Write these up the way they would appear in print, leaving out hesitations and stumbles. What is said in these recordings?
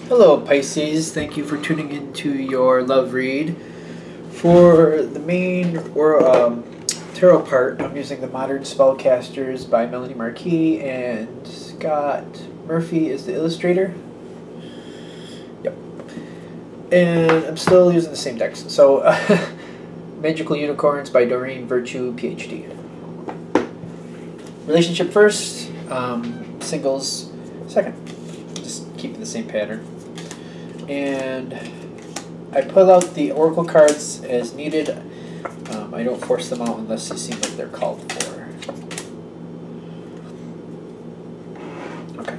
Hello Pisces, thank you for tuning into your love read. For the main tarot part, I'm using the Modern Spellcasters by Melanie Marquis, and Scott Murphy is the illustrator. Yep. And I'm still using the same decks. So, Magical Unicorns by Doreen Virtue, PhD. Relationship first, singles second. Just keep the same pattern. And I pull out the oracle cards as needed. I don't force them out unless they seem like they're called for. Okay.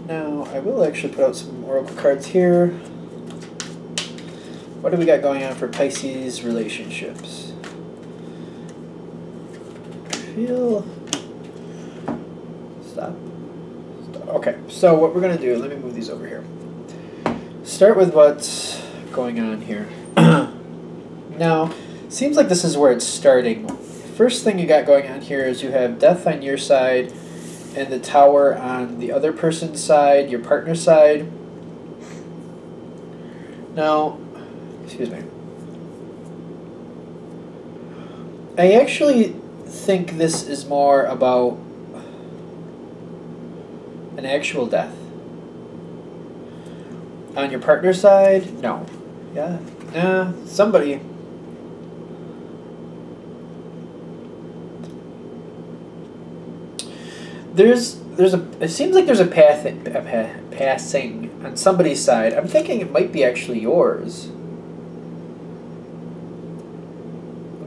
Now I will actually put out some oracle cards here. What do we got going on for Pisces relationships? I feel... Stop. Okay, so what we're going to do, let me move these over here. Start with what's going on here. Now, seems like this is where it's starting. First thing you got going on here is you have death on your side and the tower on the other person's side, your partner's side. Now, excuse me. I actually think this is more about an actual death. On your partner's side, no. Yeah, nah, somebody. It seems like there's a passing on somebody's side. I'm thinking it might be actually yours.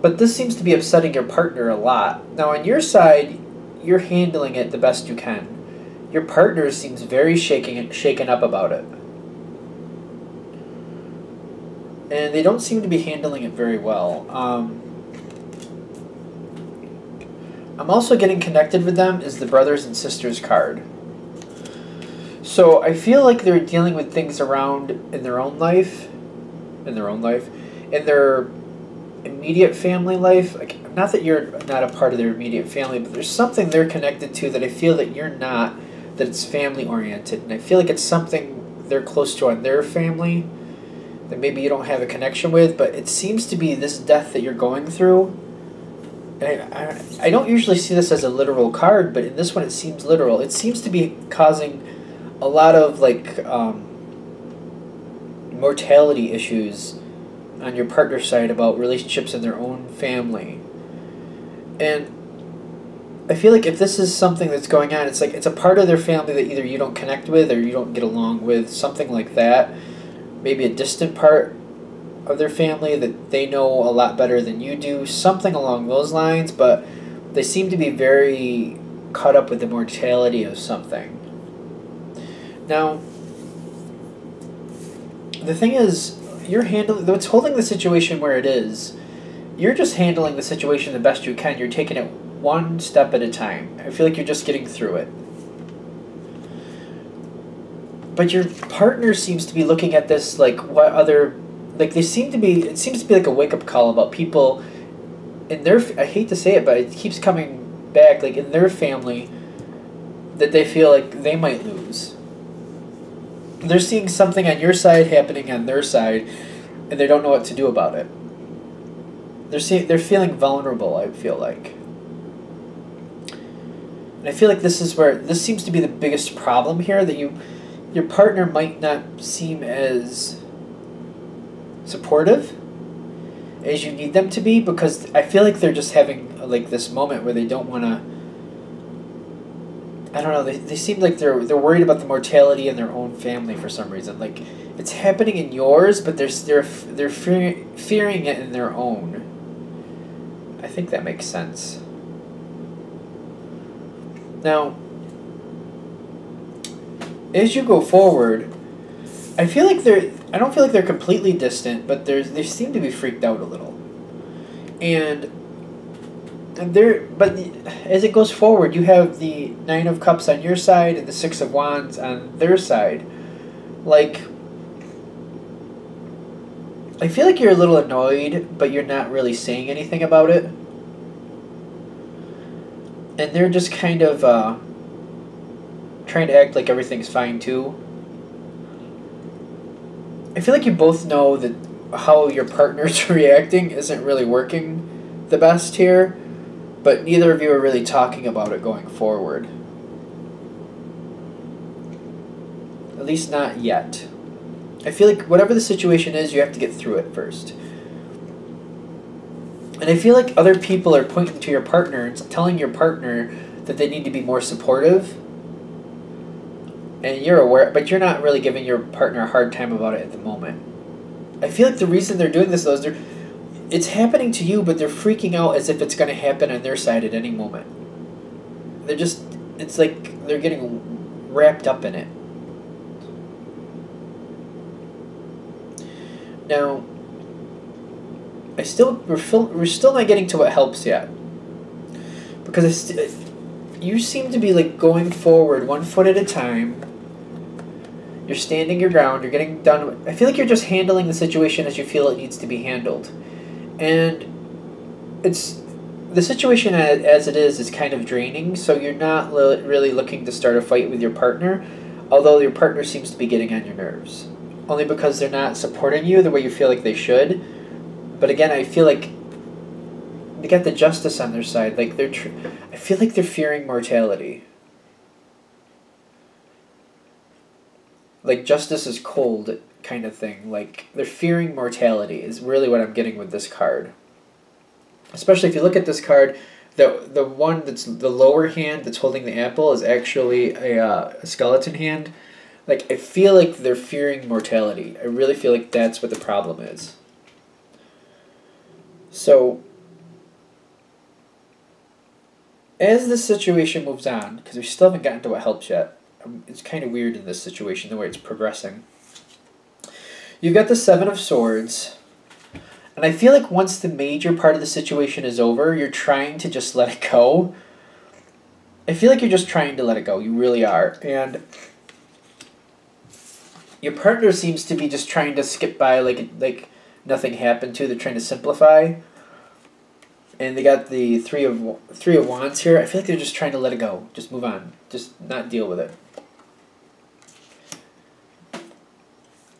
But this seems to be upsetting your partner a lot. Now on your side, you're handling it the best you can. Your partner seems very shaken up about it. And they don't seem to be handling it very well. I'm also getting connected with them is the brothers and sisters card. So I feel like they're dealing with things around in their own life, in their immediate family life. Like, not that you're not a part of their immediate family, but there's something they're connected to that I feel that you're not, that it's family oriented. And I feel like it's something they're close to on their family that maybe you don't have a connection with, but it seems to be this death that you're going through. And I don't usually see this as a literal card, but in this one it seems literal. It seems to be causing a lot of like mortality issues on your partner's side about relationships in their own family. And I feel like if this is something that's going on, it's like it's a part of their family that either you don't connect with or you don't get along with, something like that. Maybe a distant part of their family that they know a lot better than you do, something along those lines, but they seem to be very caught up with the mortality of something. Now, the thing is, you're handling, though it's holding the situation where it is, you're just handling the situation the best you can. You're taking it one step at a time. I feel like you're just getting through it. But your partner seems to be looking at this like what other, like it seems to be like a wake-up call about people in their, I hate to say it, but it keeps coming back, like in their family, that they feel like they might lose. They're seeing something on your side happening on their side, and they don't know what to do about it. They're feeling vulnerable, I feel like. And I feel like this is where, this seems to be the biggest problem here, that your partner might not seem as supportive as you need them to be, because I feel like they're just having like this moment where they don't want to, I don't know, they seem like they're worried about the mortality in their own family for some reason. Like it's happening in yours, but they're fearing it in their own. I think that makes sense. Now, as you go forward, I feel like I don't feel like they're completely distant, but they seem to be freaked out a little. But as it goes forward, you have the Nine of Cups on your side and the Six of Wands on their side. Like, I feel like you're a little annoyed, but you're not really saying anything about it. And they're just kind of trying to act like everything's fine too. I feel like you both know that how your partner's reacting isn't really working the best here, but neither of you are really talking about it going forward. At least not yet. I feel like whatever the situation is, you have to get through it first. And I feel like other people are pointing to your partner and telling your partner that they need to be more supportive. And you're aware, but you're not really giving your partner a hard time about it at the moment. I feel like the reason they're doing this, though, is it's happening to you, but they're freaking out as if it's going to happen on their side at any moment. It's like they're getting wrapped up in it. Now, we're still not getting to what helps yet. Because you seem to be like going forward 1 foot at a time. You're standing your ground, you're getting done. I feel like you're just handling the situation as you feel it needs to be handled. And the situation as it is kind of draining, so you're not really looking to start a fight with your partner, although your partner seems to be getting on your nerves. Only because they're not supporting you the way you feel like they should. But again, I feel like they got the justice on their side. Like I feel like they're fearing mortality. Like justice is cold kind of thing. Like they're fearing mortality is really what I'm getting with this card. Especially if you look at this card, the one that's the lower hand that's holding the apple is actually a skeleton hand. Like I feel like they're fearing mortality. I really feel like that's what the problem is. So as this situation moves on, because we still haven't gotten to what helps yet, it's kind of weird in this situation, the way it's progressing. You've got the Seven of Swords, and I feel like once the major part of the situation is over, you're trying to just let it go. I feel like you're just trying to let it go. You really are. And your partner seems to be just trying to skip by like nothing happened to. They're trying to simplify. And they got the Three of Wands here. I feel like they're just trying to let it go. Just move on. Just not deal with it.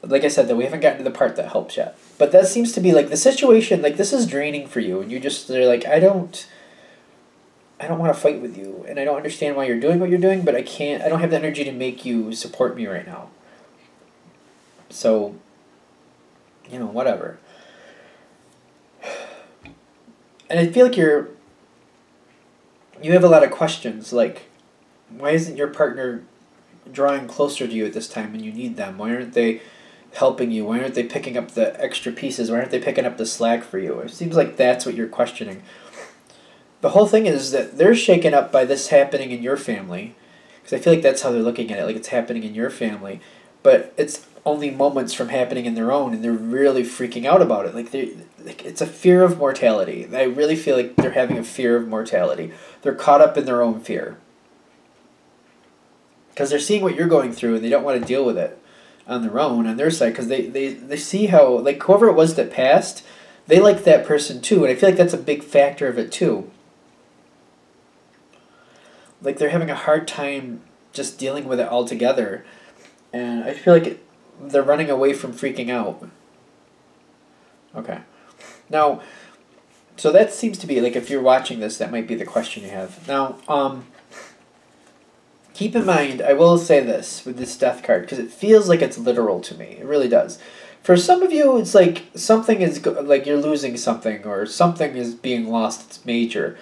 Like I said, though, we haven't gotten to the part that helps yet. But that seems to be like the situation, like this is draining for you. And they're like, I don't want to fight with you. And I don't understand why you're doing what you're doing, but I don't have the energy to make you support me right now. So, whatever. And I feel like you have a lot of questions, like, why isn't your partner drawing closer to you at this time when you need them? Why aren't they helping you? Why aren't they picking up the extra pieces? Why aren't they picking up the slack for you? It seems like that's what you're questioning. The whole thing is that they're shaken up by this happening in your family, because I feel like that's how they're looking at it, like it's happening in your family, but it's only moments from happening in their own, and they're really freaking out about it. Like it's a fear of mortality. I really feel like they're having a fear of mortality. They're caught up in their own fear. Because they're seeing what you're going through, and they don't want to deal with it on their own, on their side, because they see how, like, whoever it was that passed, they like that person too, and I feel like that's a big factor of it too. Like, they're having a hard time just dealing with it altogether, and I feel like they're running away from freaking out. Okay. Now, so that seems to be, like, if you're watching this, that might be the question you have. Now, keep in mind, I will say this with this death card, because it feels like it's literal to me. It really does. For some of you, it's like something is, like you're losing something, or something is being lost. It's major.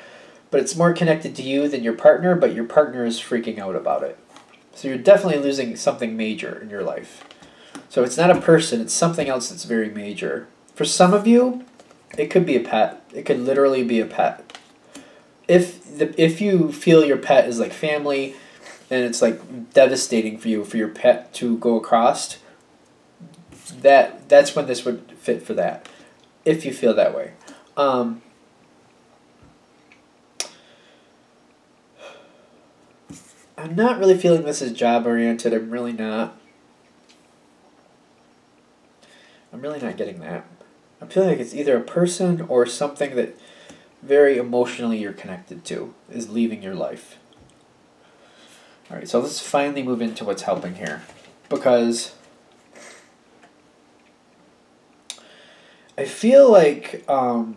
But it's more connected to you than your partner, but your partner is freaking out about it. So you're definitely losing something major in your life. So it's not a person, it's something else that's very major. For some of you, it could be a pet. It could literally be a pet. If you feel your pet is like family, and it's like devastating for you for your pet to go across, that's when this would fit for that. If you feel that way. I'm not really feeling this is job oriented. I'm really not. I'm really not getting that. I'm feeling like it's either a person or something that very emotionally you're connected to is leaving your life. All right, so let's finally move into what's helping here, because I feel like when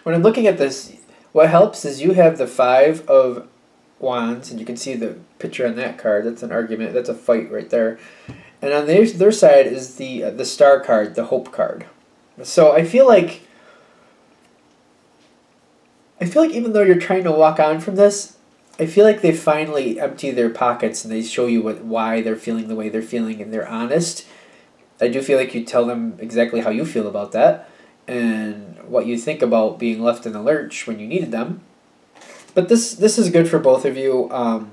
I'm looking at this, what helps is you have the 5 of Wands, and you can see the picture on that card. That's an argument. That's a fight right there. And on their side is the Star card, the Hope card. So I feel like even though you're trying to walk on from this, I feel like they finally empty their pockets and they show you why they're feeling the way they're feeling, and they're honest. I do feel like you tell them exactly how you feel about that and what you think about being left in the lurch when you needed them. But this is good for both of you. I'm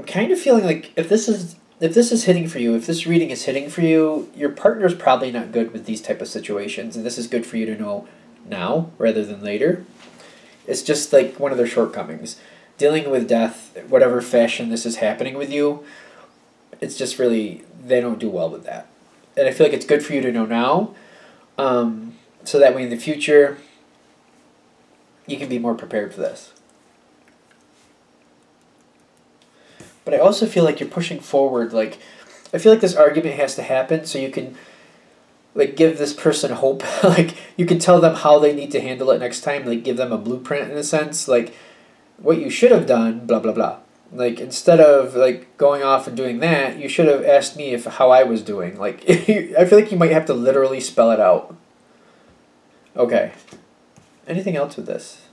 kind of feeling like if this is hitting for you, if this reading is hitting for you, your partner's probably not good with these type of situations, and this is good for you to know now rather than later. It's just like one of their shortcomings. Dealing with death, whatever fashion this is happening with you, it's just really, they don't do well with that. And I feel like it's good for you to know now, so that way in the future, you can be more prepared for this. But I also feel like you're pushing forward. Like, I feel like this argument has to happen so you can, like, give this person hope. Like, you can tell them how they need to handle it next time. Like, give them a blueprint in a sense. Like, what you should have done, blah, blah, blah. Like, instead of, like, going off and doing that, you should have asked me how I was doing. Like, I feel like you might have to literally spell it out. Okay. Anything else with this?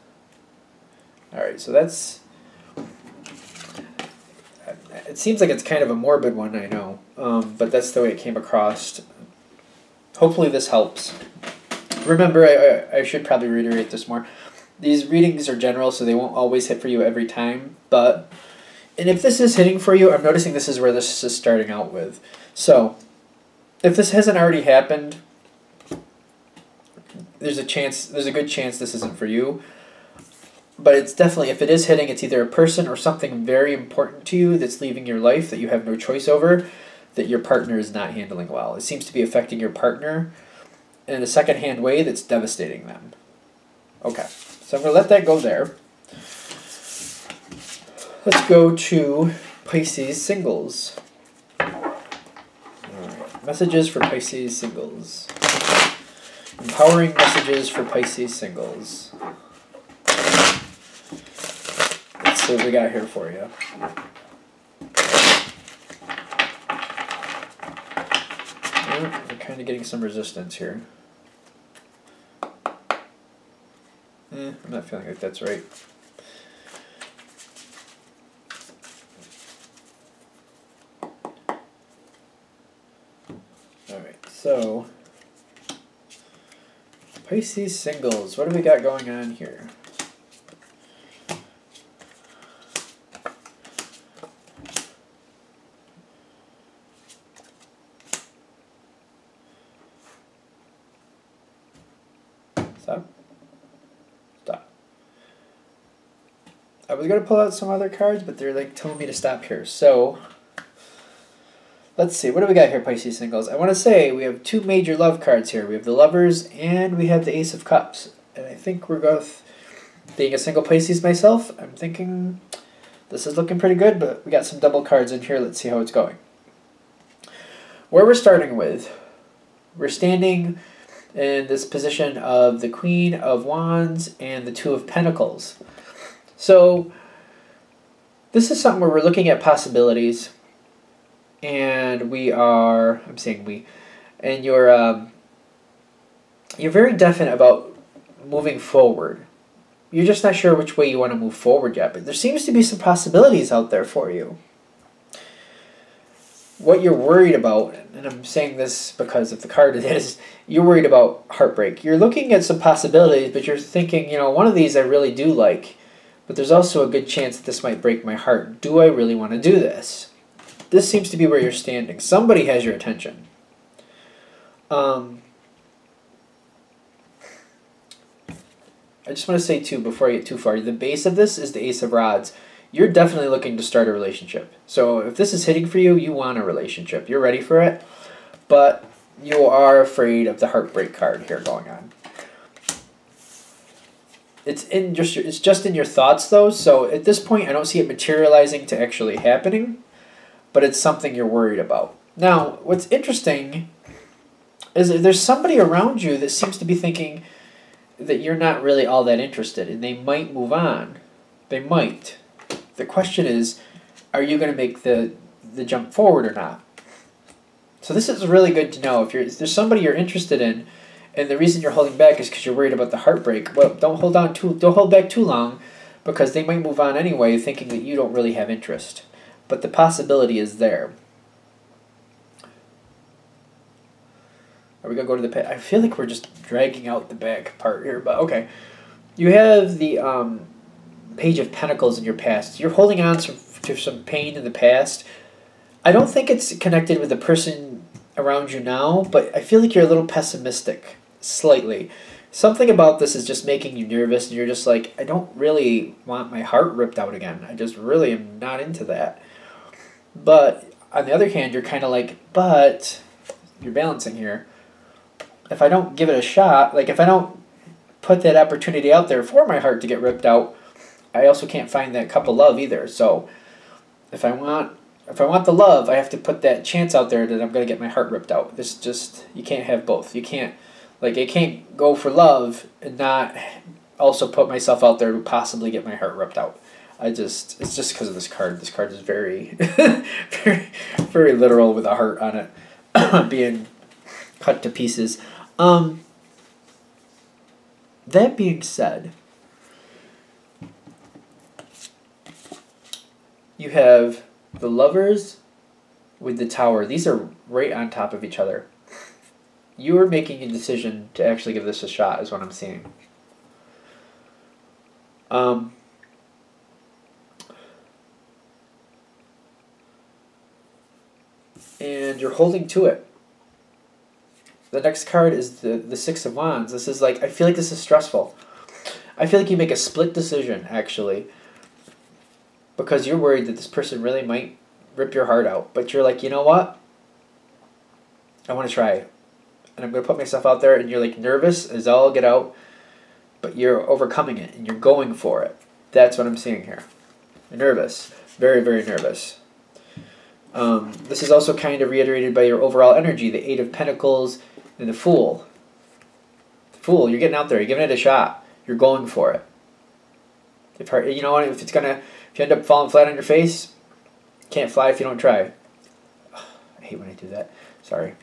Alright, so that's... It seems like it's kind of a morbid one, I know. But that's the way it came across. Hopefully this helps. Remember, I should probably reiterate this more. These readings are general, so they won't always hit for you every time. And if this is hitting for you, I'm noticing this is where this is starting out with. So, if this hasn't already happened, there's a good chance this isn't for you. But it's definitely, if it is hitting, it's either a person or something very important to you that's leaving your life that you have no choice over, that your partner is not handling well. It seems to be affecting your partner in a secondhand way that's devastating them. Okay, so I'm going to let that go there. Let's go to Pisces singles. All right. Messages for Pisces singles. Empowering messages for Pisces singles. Let's see what we got here for you. We're kind of getting some resistance here. I'm not feeling like that's right. Alright, so Pisces singles, what do we got going on here? Stop. Stop. I was going to pull out some other cards, but they're like telling me to stop here. So, let's see. What do we got here, Pisces singles? I want to say we have two major love cards here. We have the Lovers and we have the Ace of Cups. And I think we're both, being a single Pisces myself, I'm thinking this is looking pretty good, but we got some double cards in here. Let's see how it's going. Where we're starting with, we're standing in this position of the Queen of Wands and the Two of Pentacles. So this is something where we're looking at possibilities, and I'm saying we, and you're very definite about moving forward. You're just not sure which way you want to move forward yet, but there seems to be some possibilities out there for you. What you're worried about, and I'm saying this because of the card it is, you're worried about heartbreak. You're looking at some possibilities, but you're thinking, one of these I really do like, but there's also a good chance that this might break my heart. Do I really want to do this? This seems to be where you're standing. Somebody has your attention. I just want to say, too, before I get too far, the base of this is the Ace of Rods. You're definitely looking to start a relationship. So if this is hitting for you, you want a relationship. You're ready for it, but you are afraid of the heartbreak card here going on. it's just in your thoughts though. So at this point, I don't see it materializing to actually happening, but it's something you're worried about. Now, what's interesting is that there's somebody around you that seems to be thinking that you're not really all that interested, and they might move on. They might. The question is, are you going to make the jump forward or not? So this is really good to know. If there's somebody you're interested in, and the reason you're holding back is because you're worried about the heartbreak, well, don't hold back too long, because they might move on anyway, thinking that you don't really have interest. But the possibility is there. Are we going to go to the... I feel like we're just dragging out the back part here, but okay. You have the Page of Pentacles in your past. You're holding on to some pain in the past. I don't think it's connected with the person around you now, but I feel like you're a little pessimistic, slightly. Something about this is just making you nervous, and you're just like, I don't really want my heart ripped out again. I just really am not into that. But on the other hand, you're kind of like, but you're balancing here. If I don't give it a shot, like if I don't put that opportunity out there for my heart to get ripped out, I also can't find that cup of love either. So if I want the love, I have to put that chance out there that I'm going to get my heart ripped out. This just, you can't have both. You can't, like, I can't go for love and not also put myself out there to possibly get my heart ripped out. It's just because of this card. This card is very, very, very literal with a heart on it being cut to pieces. That being said, you have the Lovers with the Tower. These are right on top of each other. You are making a decision to actually give this a shot, is what I'm seeing. And you're holding to it. The next card is the Six of Wands. This is like, I feel like this is stressful. I feel like you make a split decision, actually, because you're worried that this person really might rip your heart out. But you're like, you know what? I want to try. And I'm going to put myself out there, and you're like nervous as all get out, but you're overcoming it, and you're going for it. That's what I'm seeing here. You're nervous. Very, very nervous. This is also kind of reiterated by your overall energy, the Eight of Pentacles and the Fool. The Fool, you're getting out there. You're giving it a shot. You're going for it. If you know what? If you end up falling flat on your face, can't fly if you don't try. Ugh, I hate when I do that. Sorry.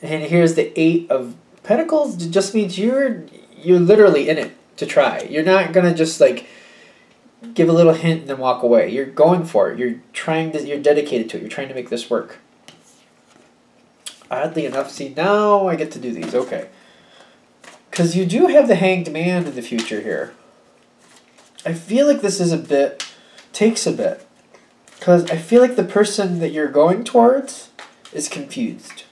And here's the Eight of Pentacles. It just means you're literally in it to try. You're not gonna just like give a little hint and then walk away. You're going for it. You're dedicated to it. You're trying to make this work. Oddly enough, see, now I get to do these. Okay. Because you do have the Hanged Man in the future here. I feel like this is takes a bit. Because I feel like the person that you're going towards is confused.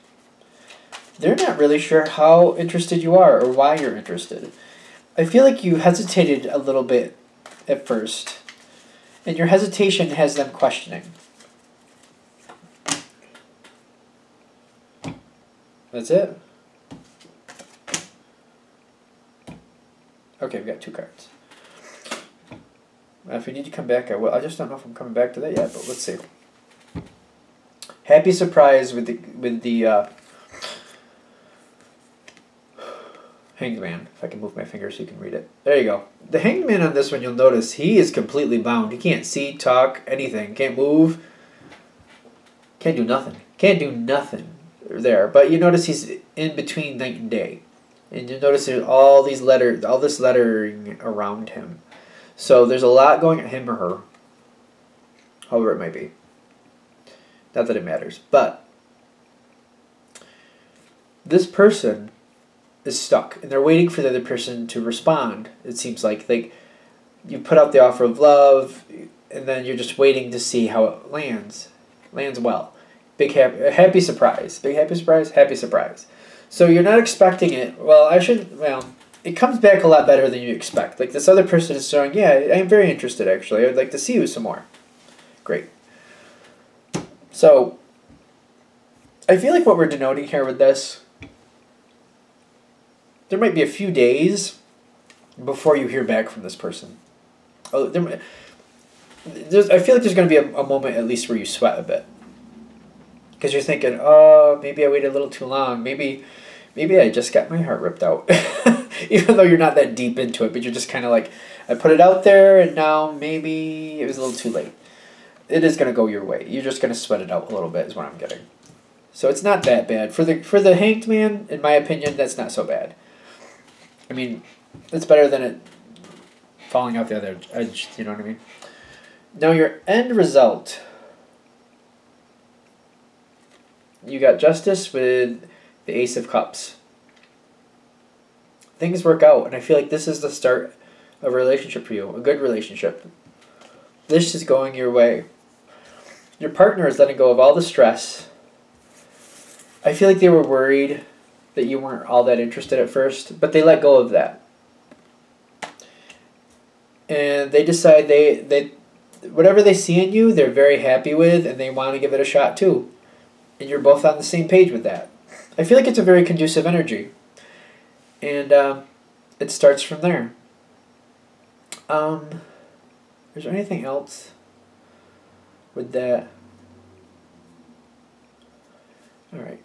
They're not really sure how interested you are or why you're interested. I feel like you hesitated a little bit at first, and your hesitation has them questioning. That's it? Okay, we've got two cards. If we need to come back, I will. I just don't know if I'm coming back to that yet, but let's see. Happy surprise with the Hanged Man. If I can move my finger so you can read it. There you go. The Hanged Man on this one, you'll notice, he is completely bound. He can't see, talk, anything. Can't move. Can't do nothing. Can't do nothing there. But you notice he's in between night and day. And you notice there's all this lettering around him. So there's a lot going at him or her. However it might be. Not that it matters. But this person is stuck, and they're waiting for the other person to respond. It seems like you put out the offer of love, and then you're just waiting to see how it lands well. Big happy surprise. Big happy surprise. So you're not expecting it. It comes back a lot better than you expect. Like, this other person is showing, yeah, I am very interested, actually. I would like to see you some more. Great. So I feel like what we're denoting here with this there might be a few days before you hear back from this person. Oh, I feel like there's going to be a moment at least where you sweat a bit. Because you're thinking, oh, maybe I waited a little too long. Maybe I just got my heart ripped out. Even though you're not that deep into it, but you're just kind of like, I put it out there and now maybe it was a little too late. It is going to go your way. You're just going to sweat it out a little bit is what I'm getting. So it's not that bad. For the Hanged Man, in my opinion, that's not so bad. I mean, it's better than it falling out the other edge, you know what I mean? Now your end result. You got Justice with the Ace of Cups. Things work out, and I feel like this is the start of a relationship for you, a good relationship. This is going your way. Your partner is letting go of all the stress. I feel like they were worried that you weren't all that interested at first, but they let go of that. And they decide they whatever they see in you, they're very happy with, and they want to give it a shot too. And you're both on the same page with that. I feel like it's a very conducive energy. And it starts from there. Is there anything else with that? All right.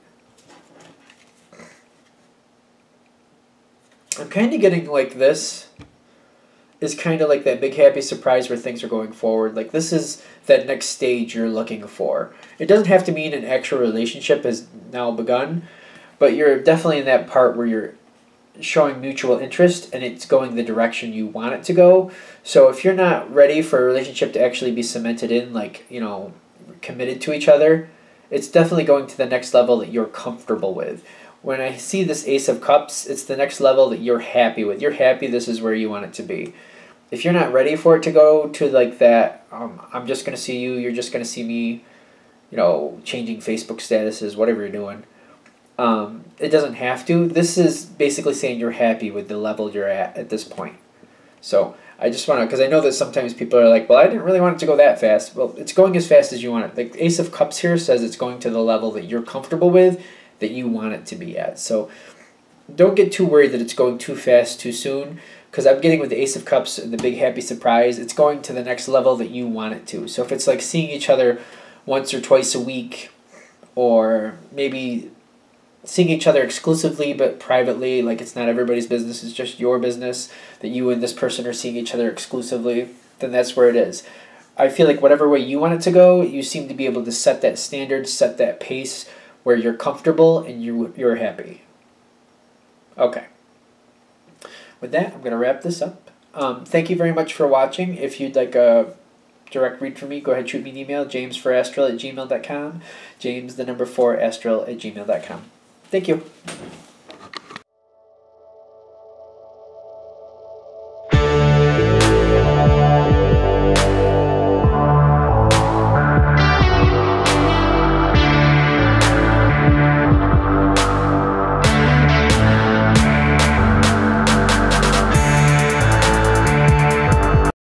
I'm kind of getting like this is kind of like that big happy surprise where things are going forward. Like this is that next stage you're looking for. It doesn't have to mean an actual relationship has now begun, but you're definitely in that part where you're showing mutual interest and it's going the direction you want it to go. So if you're not ready for a relationship to actually be cemented in, like, you know, committed to each other, it's definitely going to the next level that you're comfortable with. When I see this Ace of Cups, it's the next level that you're happy with. You're happy this is where you want it to be. If you're not ready for it to go to like that, I'm just going to see you, you're just going to see me, you know, changing Facebook statuses, whatever you're doing. It doesn't have to. This is basically saying you're happy with the level you're at this point. So I just want to, because I know that sometimes people are like, well, I didn't really want it to go that fast. Well, it's going as fast as you want it. Like Ace of Cups here says it's going to the level that you're comfortable with, that you want it to be at. So don't get too worried that it's going too fast too soon, because I'm getting with the Ace of Cups and the big happy surprise, it's going to the next level that you want it to. So if it's like seeing each other once or twice a week, or maybe seeing each other exclusively but privately, like it's not everybody's business, it's just your business, that you and this person are seeing each other exclusively, then that's where it is. I feel like whatever way you want it to go, you seem to be able to set that standard, set that pace where you're comfortable and you're happy. Okay. With that, I'm going to wrap this up. Thank you very much for watching. If you'd like a direct read from me, go ahead and shoot me an email, james4astral@gmail.com, james4astral@gmail.com. Thank you.